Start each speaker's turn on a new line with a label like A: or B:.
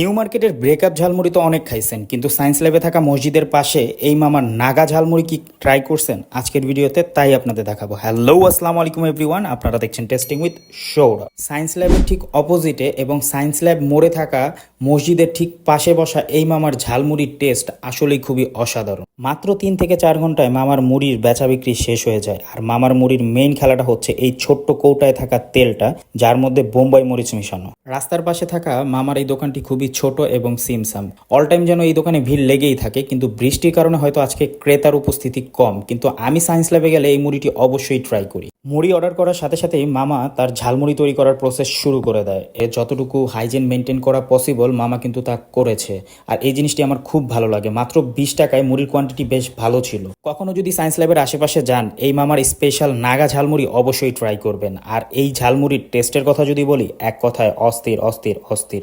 A: New মার্কেটের breakup jhalmuri তো অনেক খাইছেন, কিন্তু সায়েন্স ল্যাবে থাকা মসজিদের পাশে এই মামার নাগা ঝালমুড়ি কি ট্রাই করছেন আজকের ভিডিওতে? তাই আপনাদের দেখাবো। হ্যালো, আসসালামু আলাইকুম এভরিওয়ান, আপনারা দেখছেন টেস্টিং উইথ সৌরভ। সায়েন্স ল্যাবের ঠিক অপোজিটে এবং সায়েন্স ল্যাব মোড়ে থাকা মসজিদের ঠিক পাশে বসা এই মামার ঝালমুড়ির টেস্ট আসলেই খুবই অসাধারণ। মাত্র 3 থেকে 4 ঘন্টায় মামার মুড়ির বেচা বিক্রি শেষ হয়ে যায়। আর মামার মুড়ির মেইন খেলাটা হচ্ছে এই ছোট্ট কৌটায় থাকা তেলটা, যার মধ্যে বোম্বাই মরিচ মিশানো। রাস্তার পাশে থাকা মামার এই দোকানটি খুবই ছোট এবং সিমসাম। অল টাইম যেন এই দোকানে ভিড় লেগেই থাকে, কিন্তু বৃষ্টির কারণে হয়তো আজকে ক্রেতার উপস্থিতি কম। কিন্তু আমি সায়েন্স ল্যাবে গেলে এই মুড়িটি অবশ্যই ট্রাই করি। মুড়ি অর্ডার করার সাথে সাথেই মামা তার ঝালমুড়ি তৈরি করার প্রসেস শুরু করে দেয়। এর যতটুকু হাইজিন মেনটেন করা পসিবল মামা কিন্তু তা করেছে। আর এই জিনিসটি আমার খুব ভালো লাগে। মাত্র 20 টাকায় মুড়ির কোয়ান্টিটি বেশ ভালো ছিল। কখনো যদি সায়েন্স ল্যাবের আশেপাশে যান, এই মামার স্পেশাল নাগা ঝালমুড়ি অবশ্যই ট্রাই করবেন। আর এই ঝালমুড়ির টেস্টের কথা যদি বলি, এক কথায় অস্থির অস্থির অস্থির।